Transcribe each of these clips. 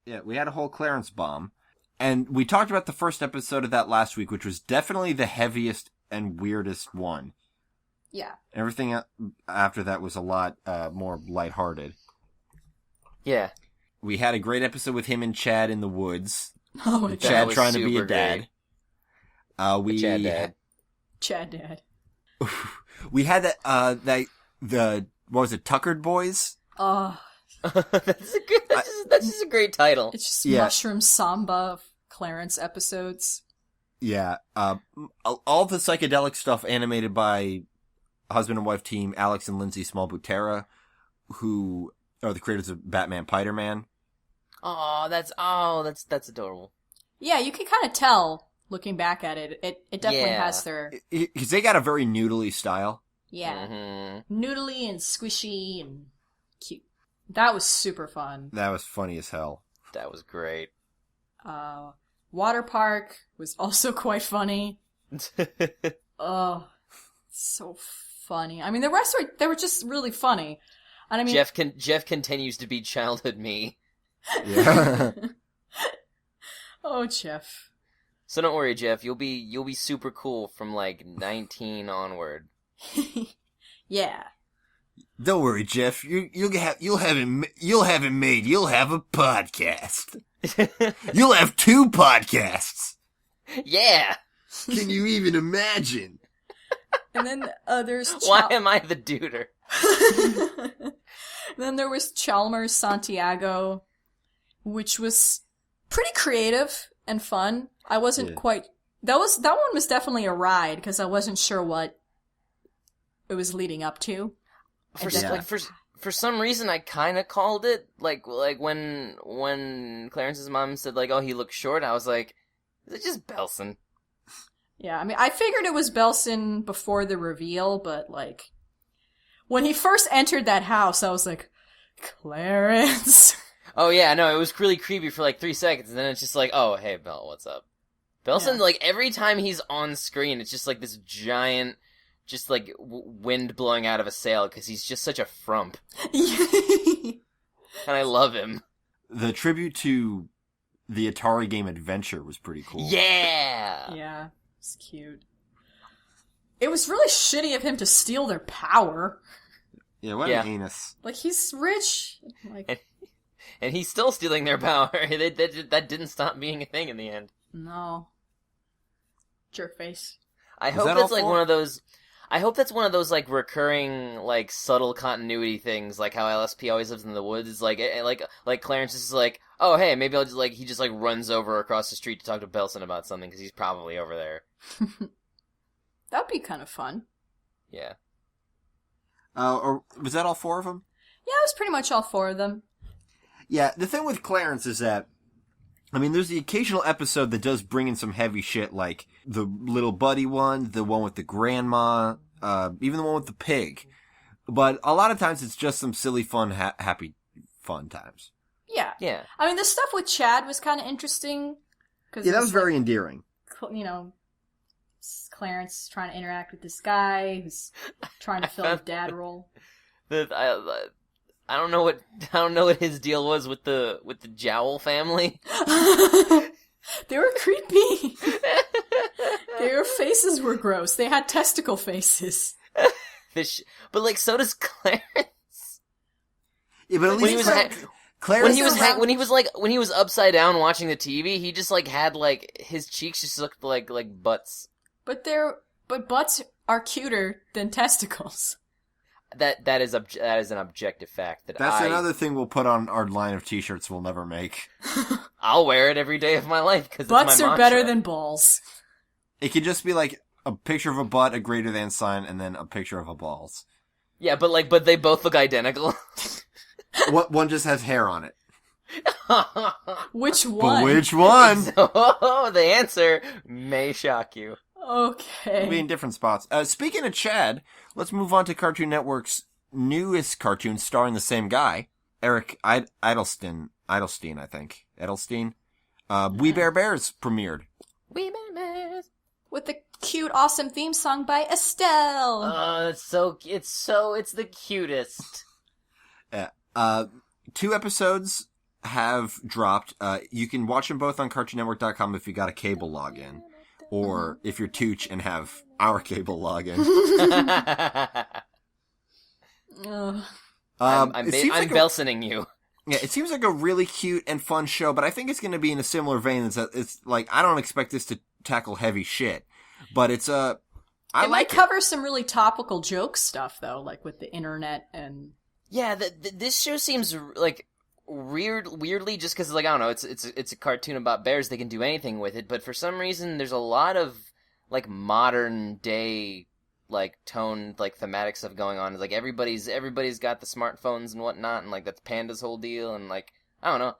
Yeah, we had a whole Clarence bomb. And we talked about the first episode of that last week, which was definitely the heaviest and weirdest one. Yeah. Everything after that was a lot more lighthearted. Yeah. We had a great episode with him and Chad in the woods. Oh, my Chad God. trying to be a dad. Chad dad. Chad dad. We had the what was it, Tuckered Boys? That's just a great title. It's just Mushroom Samba of Clarence episodes. Yeah. All the psychedelic stuff animated by husband and wife team Alex and Lindsay Small-Butera, who are the creators of Batman Piderman. That's adorable. Yeah, you can kind of tell looking back at it. It definitely has their... Because they got a very noodly style. Yeah. Mm-hmm. Noodly and squishy and cute. That was super fun. That was funny as hell. That was great. Water Park was also quite funny. Oh, so funny. I mean, the rest they were just really funny. And I mean, Jeff continues to be childhood me. Yeah. Oh, Jeff. So don't worry, Jeff. You'll be super cool from like 19 onward. Yeah. Don't worry, Jeff. You'll have it made. You'll have a podcast. You'll have 2 podcasts. Yeah. Can you even imagine? And then there's... Why am I the duder? Then there was Chalmers Santiago, which was pretty creative and fun. I wasn't quite... That one was definitely a ride, because I wasn't sure what it was leading up to. For some reason, I kind of called it, like when Clarence's mom said, like, oh, he looks short, I was like, is it just Belson? Yeah, I mean, I figured it was Belson before the reveal, but, like, when he first entered that house, I was like, Clarence. Oh, yeah, no, it was really creepy for, like, 3 seconds, and then it's just like, oh, hey, Belle, what's up? Belson, like, every time he's on screen, it's just, like, this giant, just, like, wind blowing out of a sail, because he's just such a frump. And I love him. The tribute to the Atari game Adventure was pretty cool. Yeah! Yeah, it's cute. It was really shitty of him to steal their power. Yeah, what an anus. Like, he's rich. Like, and he's still stealing their power. That didn't stop being a thing in the end. No. Jerk face. I hope that's like one of those... I hope that's one of those, like, recurring, like, subtle continuity things, like how LSP always lives in the woods. It's like Clarence is like, oh, hey, maybe I'll just, like, he just, like, runs over across the street to talk to Belson about something, because he's probably over there. That'd be kind of fun. Yeah. Or was that all 4 of them? Yeah, it was pretty much all 4 of them. Yeah, the thing with Clarence is that, I mean, there's the occasional episode that does bring in some heavy shit, like the little buddy one, the one with the grandma, even the one with the pig. But a lot of times it's just some silly, fun, happy, fun times. Yeah. Yeah. I mean, the stuff with Chad was kind of interesting. Yeah, that was very endearing. You know, Clarence trying to interact with this guy who's trying to fill the dad role. I don't know what his deal was with the Jowl family. They were creepy. Their faces were gross. They had testicle faces. But like, so does Clarence. Yeah, but at least when he was upside down watching the TV, he just like had like his cheeks just looked like butts. But butts are cuter than testicles. That is an objective fact. That's another thing we'll put on our line of t-shirts we'll never make. I'll wear it every day of my life because butts it's my are mantra. better than balls. It could just be like a picture of a butt, a greater than sign, and then a picture of a balls. Yeah, but they both look identical. One just has hair on it. Which one? But which one? So, the answer may shock you. Okay. It'll be in different spots. Speaking of Chad, let's move on to Cartoon Network's newest cartoon starring the same guy, Eric Edelstein, I think. Edelstein. We Bare Bears premiered. We Bare Bears. With the cute, awesome theme song by Estelle. It's the cutest. Yeah. 2 episodes have dropped. You can watch them both on CartoonNetwork.com if you got a cable login, or if you're Tooch and have our cable login. I'm Belsoning you. Yeah, it seems like a really cute and fun show, but I think it's going to be in a similar vein. It's like, I don't expect this to tackle heavy shit, but it's it might cover some really topical joke stuff though, like with the internet and. Yeah, this show seems like weirdly just because like I don't know, it's a cartoon about bears. They can do anything with it, but for some reason there's a lot of like modern day like tone, like thematic stuff going on. It's like everybody's got the smartphones and whatnot, and like that's Panda's whole deal. And like I don't know,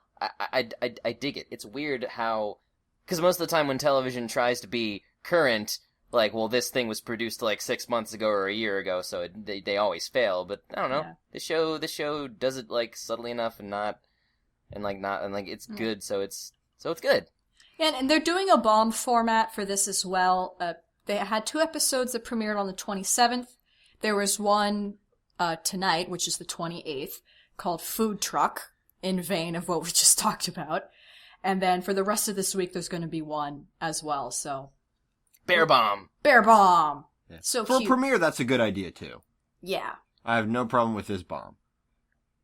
I dig it. It's weird how, because most of the time when television tries to be current, like, well, this thing was produced like 6 months ago or a year ago, so they always fail. But I don't know, this show does it like subtly enough and it's good. So it's good. And they're doing a bomb format for this as well. They had 2 episodes that premiered on the 27th. There was one tonight, which is the 28th, called Food Truck, in vein of what we just talked about. And then for the rest of this week, there's going to be one as well. So Bear Bomb. Bear Bomb. Yeah. So for cute. a premiere, that's a good idea too. Yeah. I have no problem with this bomb.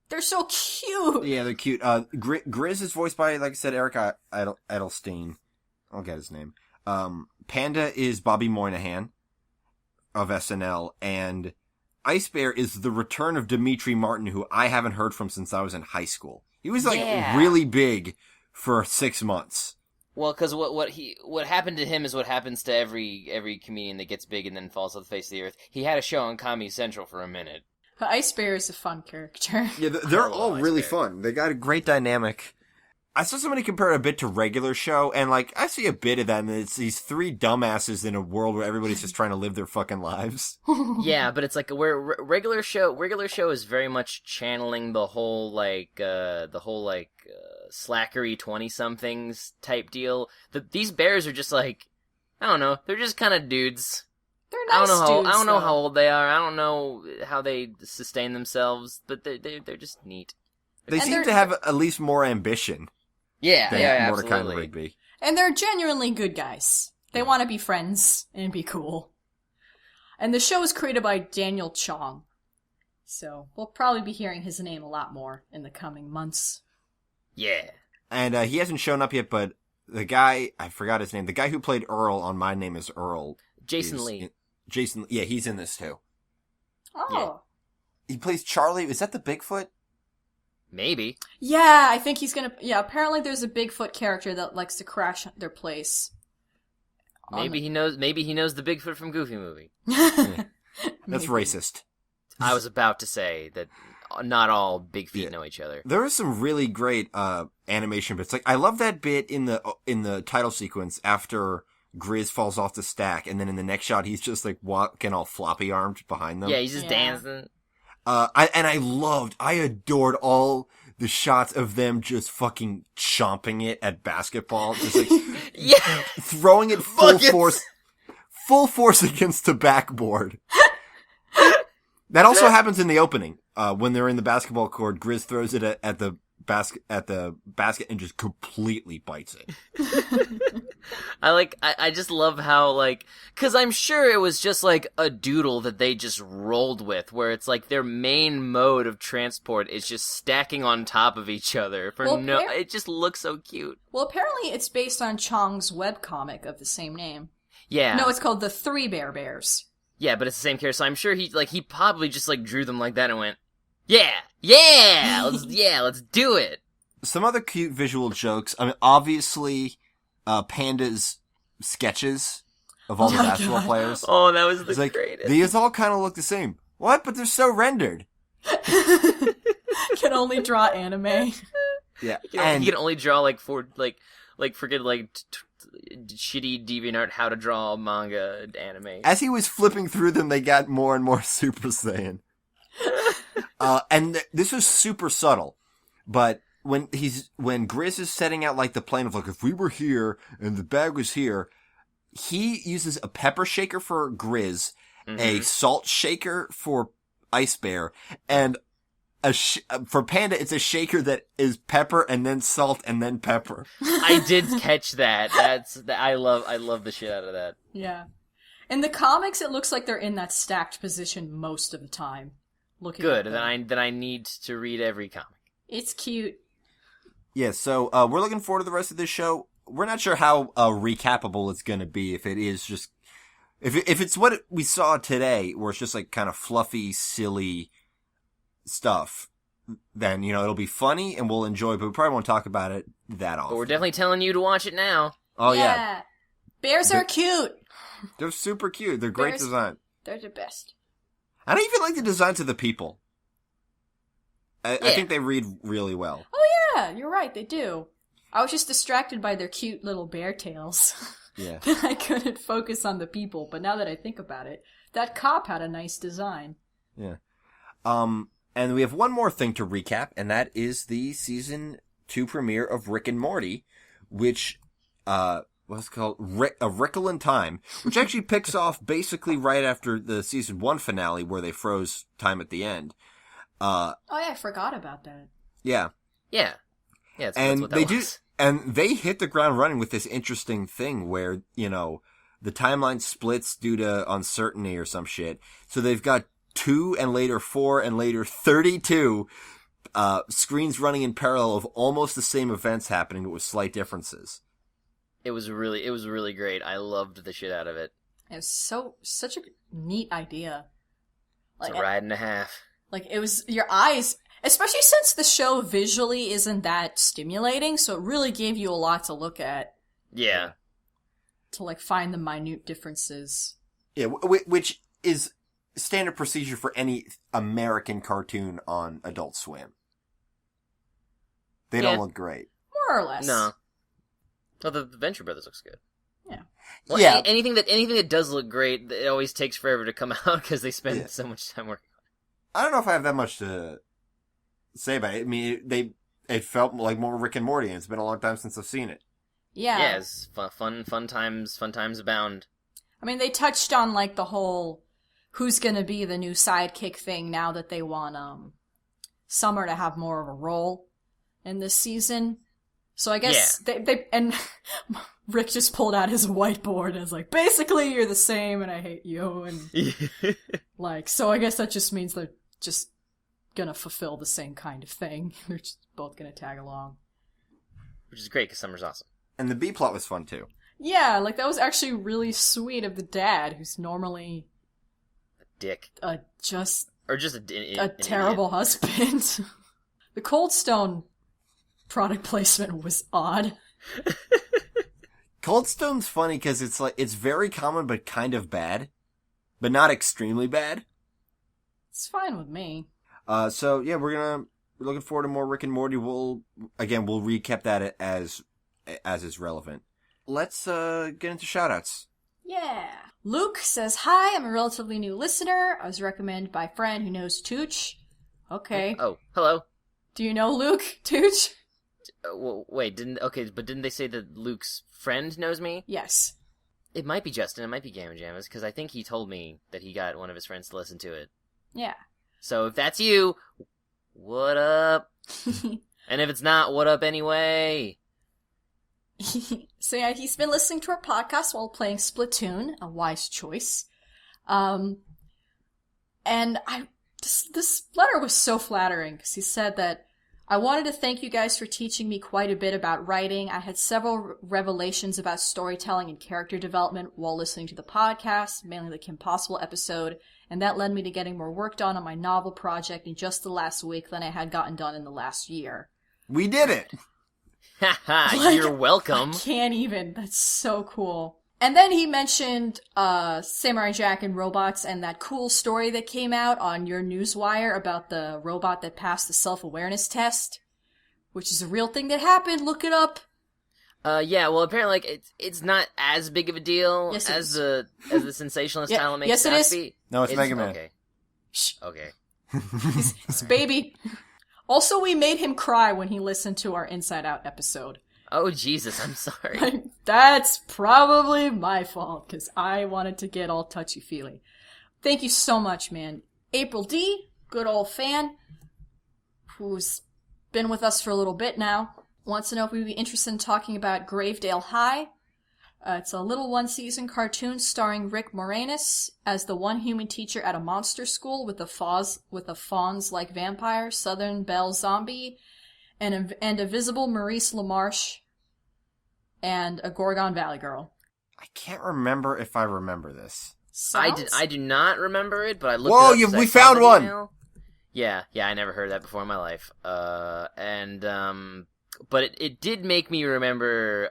They're so cute. Yeah, they're cute. Grizz is voiced by, like I said, Eric Edelstein. I'll get his name. Panda is Bobby Moynihan of SNL, and Ice Bear is the return of Dimitri Martin, who I haven't heard from since I was in high school. He was really big for 6 months. Well, because what happened to him is what happens to every comedian that gets big and then falls off the face of the earth. He had a show on Comedy Central for a minute. But Ice Bear is a fun character. Yeah, they're all really fun. They got a great dynamic. I saw somebody compare it a bit to Regular Show, and like, I see a bit of that, and it's these 3 dumbasses in a world where everybody's just trying to live their fucking lives. Yeah, but it's like where Regular Show is very much channeling the whole slackery 20-somethings type deal. These bears are just like, I don't know, they're just kind of dudes. They're nice dudes. I don't know how old they are. I don't know how they sustain themselves, but they're just neat. They seem to have at least more ambition. Yeah, Mordecai absolutely. and Rigby. And they're genuinely good guys. They want to be friends and be cool. And the show is created by Daniel Chong. So we'll probably be hearing his name a lot more in the coming months. Yeah. And he hasn't shown up yet, but the guy, I forgot his name, the guy who played Earl on My Name is Earl. Jason Lee. Yeah, he's in this too. Oh. Yeah. He plays Charlie. Is that the Bigfoot? Maybe. Yeah, I think he's gonna... Yeah, apparently there's a Bigfoot character that likes to crash their place. Maybe he knows the Bigfoot from Goofy Movie. Yeah. That's racist. I was about to say that not all big feet know each other. There are some really great animation bits. Like, I love that bit in the title sequence after Grizz falls off the stack, and then in the next shot he's just like walking all floppy armed behind them. Yeah, he's just dancing. I adored all the shots of them just fucking chomping it at basketball, just like throwing it full force against the backboard. That also happens in the opening. When they're in the basketball court, Grizz throws it at the basket and just completely bites it. I just love how, like, cause I'm sure it was just like a doodle that they just rolled with, where it's like their main mode of transport is just stacking on top of each other it just looks so cute. Well, apparently it's based on Chong's webcomic of the same name. Yeah. No, it's called The Three Bear Bears. Yeah, but it's the same character, so I'm sure he probably just like drew them like that and went, let's do it. Some other cute visual jokes. I mean, obviously, Panda's sketches of all the basketball players. Oh, that was the greatest. These all kind of look the same. What? But they're so rendered. Can only draw anime. Yeah, he can only draw shitty DeviantArt how to draw manga anime. As he was flipping through them, they got more and more Super Saiyan. And this was super subtle, but when Grizz is setting out like the plan of like, if we were here and the bag was here, he uses a pepper shaker for Grizz, a salt shaker for Ice Bear, and for Panda, it's a shaker that is pepper and then salt and then pepper. I did catch that. I love the shit out of that. Yeah. In the comics, it looks like they're in that stacked position most of the time. Good. Then I need to read every comic. It's cute. Yeah, so we're looking forward to the rest of this show. We're not sure how recapable it's going to be. If it is just, if it's what we saw today, where it's just like kind of fluffy, silly stuff, then it'll be funny and we'll enjoy. But we probably won't talk about it that often. But we're definitely telling you to watch it now. Oh yeah. Bears are cute. They're super cute. They're great design. They're the best. I don't even like the designs of the people. I think they read really well. Oh yeah, you're right, they do. I was just distracted by their cute little bear tails. Yeah. I couldn't focus on the people, but now that I think about it, that cop had a nice design. Yeah. And we have one more thing to recap, and that is the season 2 premiere of Rick and Morty, which, what's it called? A Wrinkle in Time, which actually picks off basically right after the season 1 finale where they froze time at the end. Oh yeah, I forgot about that. Yeah. Yeah. Yeah, and that's what that was. And they hit the ground running with this interesting thing where, the timeline splits due to uncertainty or some shit. So they've got 2 and later 4 and later 32 screens running in parallel of almost the same events happening, but with slight differences. It was really great. I loved the shit out of it. It was such a neat idea. It's a ride and a half. Like, it was your eyes, especially since the show visually isn't that stimulating, so it really gave you a lot to look at. Yeah. To, find the minute differences. Yeah, which is standard procedure for any American cartoon on Adult Swim. They don't look great. More or less. No. Oh, the Venture Brothers looks good. Yeah. Well, yeah. Anything that does look great, it always takes forever to come out because they spend so much time working. I don't know if I have that much to say about it. I mean, it felt like more Rick and Morty, and it's been a long time since I've seen it. Yeah. Yeah, it's fun times abound. I mean, they touched on, the whole who's gonna be the new sidekick thing now that they want, Summer to have more of a role in this season. So I guess they and Rick just pulled out his whiteboard and was like, basically you're the same and I hate you, and so I guess that just means they're just gonna fulfill the same kind of thing. They're just both gonna tag along. Which is great, because Summer's awesome. And the B plot was fun, too. Yeah, that was actually really sweet of the dad, who's normally... A dick. Just a terrible husband. The Cold Stone product placement was odd. Cold Stone's funny because it's very common but kind of bad. But not extremely bad. It's fine with me. So yeah, we're looking forward to more Rick and Morty. We'll recap that as is relevant. Let's get into shoutouts. Yeah. Luke says, hi, I'm a relatively new listener. I was recommended by a friend who knows Tooch. Okay. Oh, hello. Do you know Luke, Tooch? Wait, didn't they say that Luke's friend knows me? Yes. It might be Justin, it might be Gamma Jammas, because I think he told me that he got one of his friends to listen to it. Yeah. So if that's you, what up? And if it's not, what up anyway? So yeah, he's been listening to our podcast while playing Splatoon, a wise choice. And this letter was so flattering, because he said that, I wanted to thank you guys for teaching me quite a bit about writing. I had several revelations about storytelling and character development while listening to the podcast, mainly the Kim Possible episode, and that led me to getting more work done on my novel project in just the last week than I had gotten done in the last year. We did it! Haha, you're welcome. I can't even. That's so cool. And then he mentioned Samurai Jack and robots and that cool story that came out on your newswire about the robot that passed the self-awareness test, which is a real thing that happened. Look it up. Yeah, well, apparently, it's not as big of a deal as the sensationalist title makes yes, it is. be. No, it's Mega Man. Okay. Shh. Okay. It's baby. Also, we made him cry when he listened to our Inside Out episode. Oh, Jesus, I'm sorry. That's probably my fault, because I wanted to get all touchy-feely. Thank you so much, man. April D, good old fan. who's been with us for a little bit now, wants to know if we'd be interested in talking about Gravedale High. It's a little one-season cartoon starring Rick Moranis as the one human teacher at a monster school with a fawns-like vampire, Southern Belle zombie, and a visible Maurice LaMarche, and a Gorgon Valley girl. I can't remember if I remember this. I do not remember it, but I looked Whoa, it up. we found one! Email. Yeah, I never heard that before in my life. But it did make me remember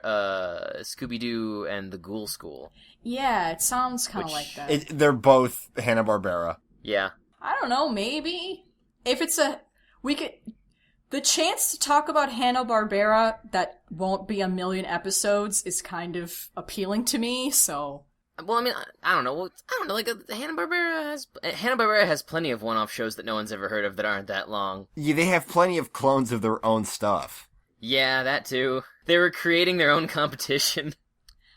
Scooby-Doo and the Ghoul School. Yeah, it sounds kind of like that. They're both Hanna-Barbera. Yeah. I don't know, maybe. If it's the chance to talk about Hanna-Barbera that won't be 1 million episodes is kind of appealing to me, so... Well, I mean, I don't know. Like, Hanna-Barbera has plenty of one-off shows that no one's ever heard of that aren't that long. Yeah, they have plenty of clones of their own stuff. Yeah, that too. They were creating their own competition.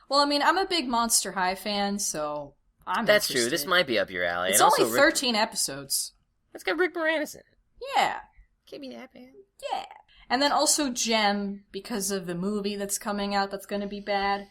Well, I mean, I'm a big Monster High fan, so I'm That's interested. true. This might be up your alley. It's and only also 13 episodes. It's got Rick Moranis in it. Yeah. Can't be that bad. Yeah. And then also Gem, because of the movie that's coming out that's gonna be bad.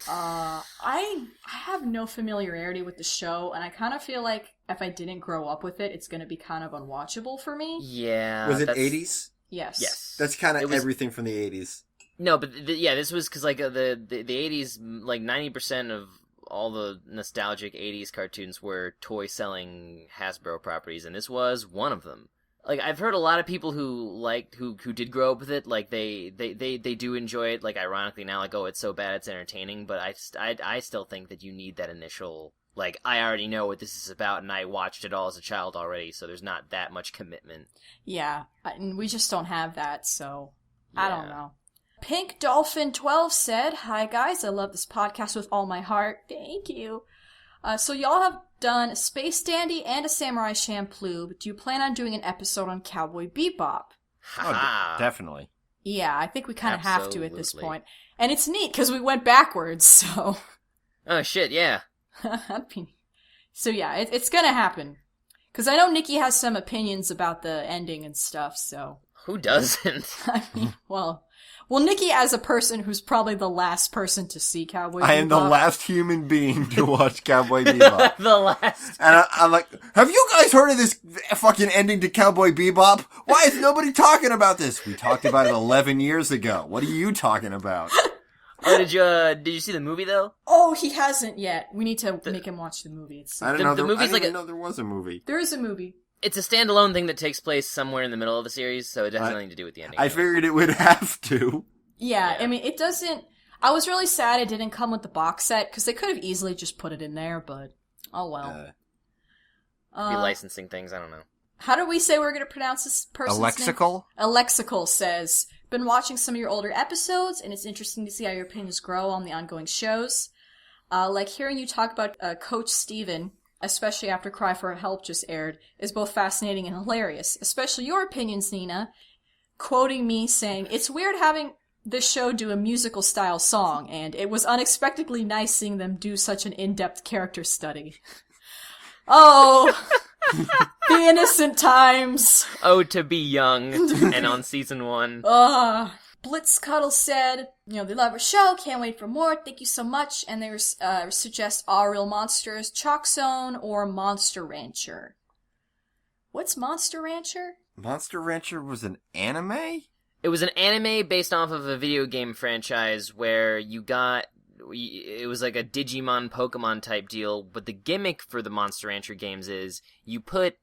I have no familiarity with the show, and I kind of feel like if I didn't grow up with it, it's gonna be kind of unwatchable for me. Yeah. Was it 80s? Yes. Yes. That's kind of everything from the 80s. No, but this was because like the 80s, like 90% of all the nostalgic 80s cartoons were toy selling Hasbro properties, and this was one of them. Like, I've heard a lot of people who did grow up with it, like they do enjoy it, like ironically now, like, oh, it's so bad it's entertaining, but I still think that you need that initial, like, I already know what this is about and I watched it all as a child already, so there's not that much commitment. Yeah, and we just don't have that, so Yeah. I don't know. Pink Dolphin 12 said, "Hi guys, I love this podcast with all my heart." Thank you. So y'all have done a Space Dandy and a Samurai Champloo, but do you plan on doing an episode on Cowboy Bebop? Ha-ha. Definitely. Yeah, I think we kind of have to at this Absolutely. point. And it's neat, because we went backwards, so... Oh shit, yeah. So yeah, it's gonna happen. Because I know Nikki has some opinions about the ending and stuff, so... Who doesn't? I mean, well, Nikki as a person who's probably the last person to see Cowboy Bebop. I am the last human being to watch Cowboy Bebop. The last. And I'm like, have you guys heard of this fucking ending to Cowboy Bebop? Why is nobody talking about this? We talked about it 11 years ago. What are you talking about? Oh, did you see the movie though? Oh, he hasn't yet. We need to make him watch the movie. I didn't movie's even know there was a movie. There is a movie. It's a standalone thing that takes place somewhere in the middle of the series, so it has nothing to do with the ending. I figured it would have to. Yeah, Yeah. I mean, it doesn't... I was really sad it didn't come with the box set, because they could have easily just put it in there, but... Oh well. Be licensing things, I don't know. How do we say we're going to pronounce this person's name? Alexical? Alexical says, "Been watching some of your older episodes, and it's interesting to see how your opinions grow on the ongoing shows. Like hearing you talk about Coach Steven, especially after Cry for Help just aired, is both fascinating and hilarious. Especially your opinions, Nina. Quoting me saying, 'It's weird having this show do a musical-style song, and it was unexpectedly nice seeing them do such an in-depth character study.'" Oh, the innocent times. Oh, to be young, and on season 1. Blitzcuddle said, they love our show, can't wait for more, thank you so much, and they suggest All Real Monsters, Chalk Zone, or Monster Rancher. What's Monster Rancher? Monster Rancher was an anime? It was an anime based off of a video game franchise where it was like a Digimon Pokemon type deal, but the gimmick for the Monster Rancher games is you put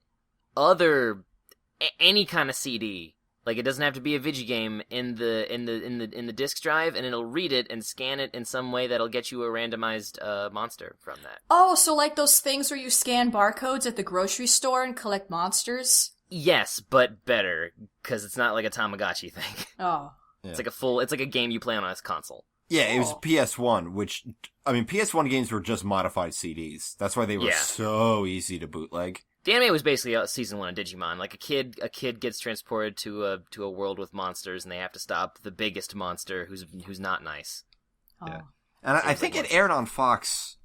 any kind of CD, like it doesn't have to be a Vigigame, in the disc drive, and it'll read it and scan it in some way that'll get you a randomized monster from that. Oh, so like those things where you scan barcodes at the grocery store and collect monsters? Yes, but better, because it's not like a Tamagotchi thing. Oh. Yeah. It's like a game you play on a console. Yeah, it was Oh. PS1, which, I mean, PS1 games were just modified CDs. That's why they were so easy to bootleg. The anime was basically season 1 of Digimon. Like a kid gets transported to a world with monsters, and they have to stop the biggest monster who's not nice. Oh. Yeah. And I think it aired on Fox.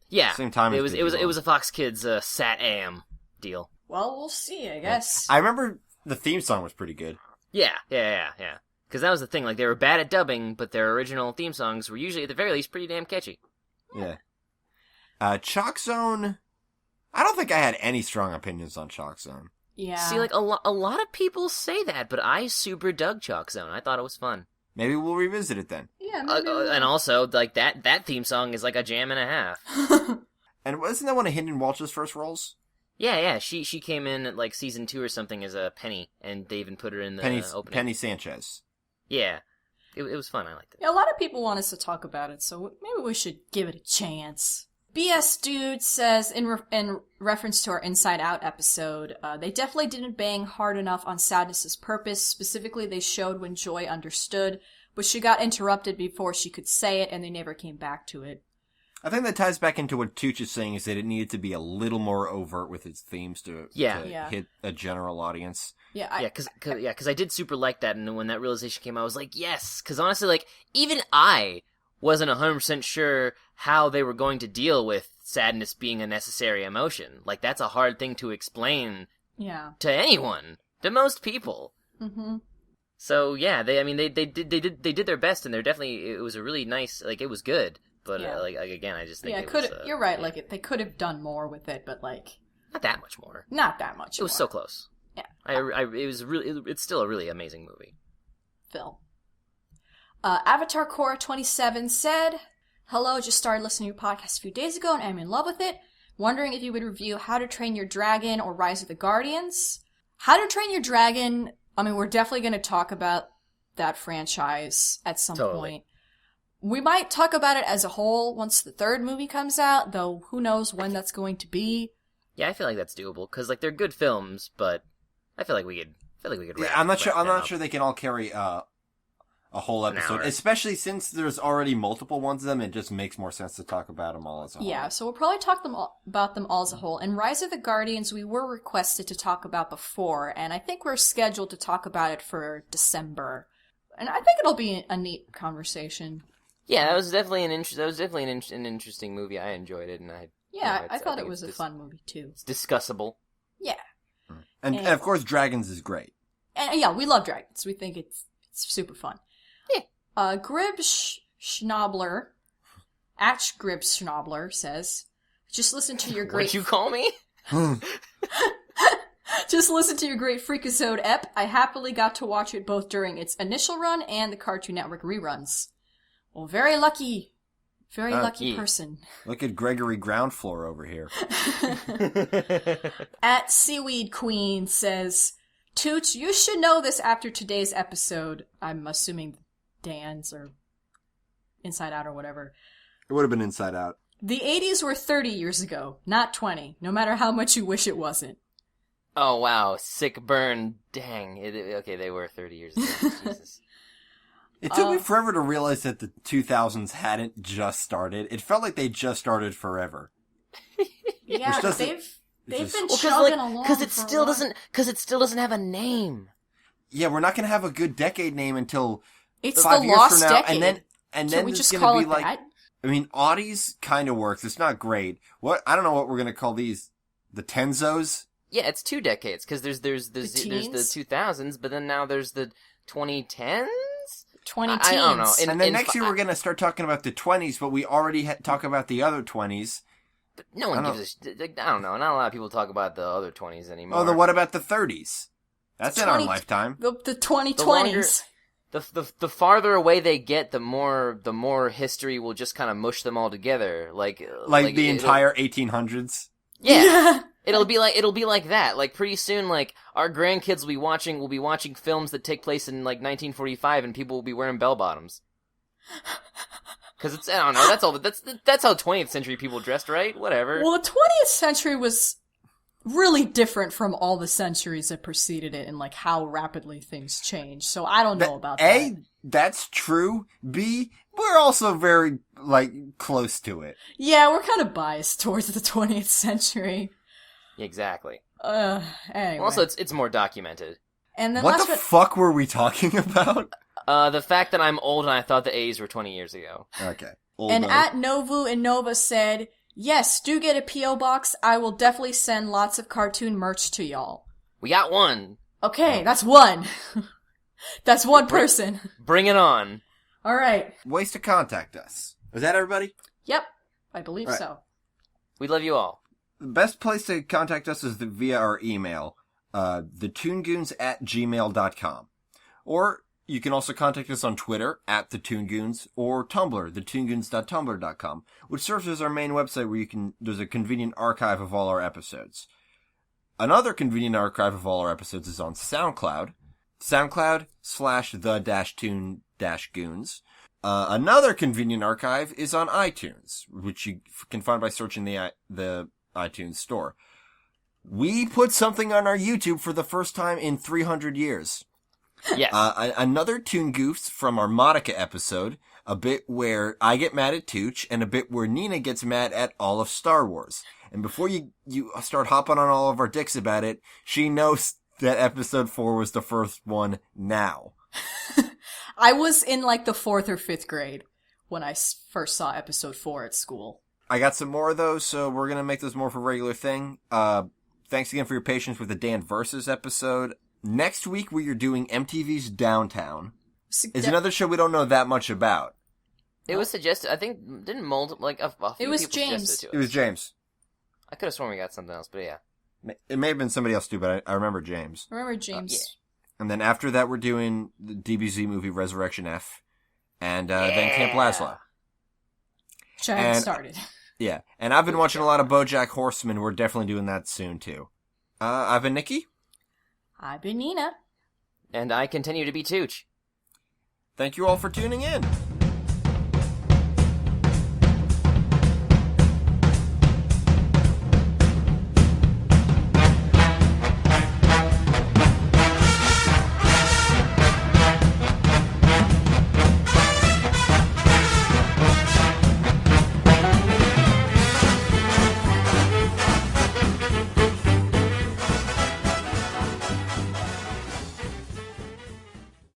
Yeah, Same time it as was a Fox Kids Sat AM deal. Well, we'll see, I guess. I remember The theme song was pretty good. Yeah. Because that was the thing. Like, they were bad at dubbing, but their original theme songs were usually, at the very least, pretty damn catchy. Yeah. Chalk Zone... I don't think I had any strong opinions on Chalk Zone. Yeah. See, like, a lot of people say that, but I super dug Chalk Zone. I thought it was fun. Maybe we'll revisit it then. Yeah, maybe and also, like, that theme song is like a jam and a half. And wasn't that one of Hynden Walsh's first roles? Yeah. She came in at, like, season 2 or something as a Penny, and they even put her in the opening. Penny Sanchez. Yeah. It was fun. I liked it. Yeah, a lot of people want us to talk about it, so maybe we should give it a chance. BS Dude says, in reference to our Inside Out episode, they definitely didn't bang hard enough on Sadness's purpose. Specifically, they showed when Joy understood, but she got interrupted before she could say it, and they never came back to it. I think that ties back into what Tooch is saying, is that it needed to be a little more overt with its themes to hit a general audience. Yeah, because I did super like that, and when that realization came, I was like, yes! Because honestly, like, even I wasn't 100% sure how they were going to deal with sadness being a necessary emotion. Like, that's a hard thing to explain to anyone, to most people. Mm-hmm. So, yeah, they did their best, and it was a really nice, like, it was good. But, again, I just think you're right, like, they could have done more with it, but, like... Not that much more. Not that much It was so close. Yeah. It's still a really amazing movie. Phil. Avatar Cora 27 said, "Hello, just started listening to your podcast a few days ago and I'm in love with it. Wondering if you would review How to Train Your Dragon or Rise of the Guardians. How to Train Your Dragon, I mean, we're definitely going to talk about that franchise at some point. We might talk about it as a whole once the third movie comes out, though who knows when that's going to be. Yeah, I feel like that's doable, because, like, they're good films, but I feel like we could Yeah, I'm not sure they can all carry a whole episode, especially since there's already multiple ones of them. It just makes more sense to talk about them all as a whole. Yeah, so we'll probably talk about them all as a whole. And Rise of the Guardians, we were requested to talk about before, and I think we're scheduled to talk about it for December. And I think it'll be a neat conversation. Yeah, that was definitely an interesting movie. I enjoyed it, and I thought it was a fun movie too. It's discussable. Yeah, and of course, Dragons is great. And yeah, we love Dragons. We think it's super fun. Yeah. Grib Schnobler, at Grib Schnobler says, "Just listen to your great." What'd you call me? Just listen to your great Freakasode ep. I happily got to watch it both during its initial run and the Cartoon Network reruns. Well, very lucky person. Look at Gregory Groundfloor over here. At Seaweed Queen says, "Tooch, you should know this after today's episode." I'm assuming Dan's or Inside Out or whatever. It would have been Inside Out. The 80s were 30 years ago, not 20, no matter how much you wish it wasn't. Oh, wow. Sick burn. Dang. Okay, they were 30 years ago. Jesus. It took me forever to realize that the 2000s hadn't just started. It felt like they just started forever. Yeah, they've been chugging along because it still doesn't have a name. Yeah, we're not gonna have a good decade name until it's 5 the years lost from now, decade. and then we it's just gonna call be it like. that? I mean, Audie's kind of works. It's not great. I don't know what we're gonna call these. The Tenzos. Yeah, it's 2 decades because there's the 2000s, but then now there's the 2010s. 20 I don't know. And then next year we're going to start talking about the 20s, but we already talk about the other 20s. But no one gives a shit. I don't know. Not a lot of people talk about the other 20s anymore. Oh, then what about the 30s? That's in our lifetime. The 2020s. The farther away they get, the more history will just kind of mush them all together. Like the entire 1800s? Yeah. It'll be like that. Like, pretty soon, like, our grandkids will be watching films that take place in, like, 1945, and people will be wearing bell-bottoms. Because it's, I don't know, that's how 20th century people dressed, right? Whatever. Well, the 20th century was really different from all the centuries that preceded it, and, like, how rapidly things changed. So I don't know about that. A, that's true. B, we're also very, like, close to it. Yeah, we're kind of biased towards the 20th century. Exactly. Anyway. Also, it's more documented. And then what the fuck were we talking about? The fact that I'm old and I thought the 80s were 20 years ago. Okay. And at Novu and Nova said, "Yes, do get a P.O. box. I will definitely send lots of cartoon merch to y'all." We got one. Okay, that's one. That's one person. Bring it on. All right. Ways to contact us. Is that everybody? Yep, I believe Right. so. We love you all. The best place to contact us is via our email, thetoongoons@gmail.com. Or you can also contact us on Twitter, @thetoongoons, or Tumblr, thetoongoons.tumblr.com, which serves as our main website where there's a convenient archive of all our episodes. Another convenient archive of all our episodes is on SoundCloud, SoundCloud/the-toon-goons. Another convenient archive is on iTunes, which you can find by searching the iTunes store. We put something on our YouTube for the first time in 300 years. Yes. Another Toon Goofs from our Monica episode, a bit where I get mad at Tooch, and a bit where Nina gets mad at all of Star Wars. And before you start hopping on all of our dicks about it, she knows that episode 4 was the first one now. I was in like the 4th or 5th grade when I first saw episode 4 at school. I got some more of those, so we're gonna make those more of a regular thing. Thanks again for your patience with the Dan Versus episode. Next week we are doing MTV's Downtown. It's another show we don't know that much about. It was suggested. I think didn't Mold like a few It was people James. suggested to us. It was James. I could have sworn we got something else, but yeah. It may have been somebody else too, but I remember James. Remember James? Yeah. And then after that we're doing the DBZ movie Resurrection F. And then Camp Lazlo. Which I haven't started. Yeah, and I've been watching a lot of BoJack Horseman. We're definitely doing that soon, too. I've been Nikki. I've been Nina. And I continue to be Tooch. Thank you all for tuning in.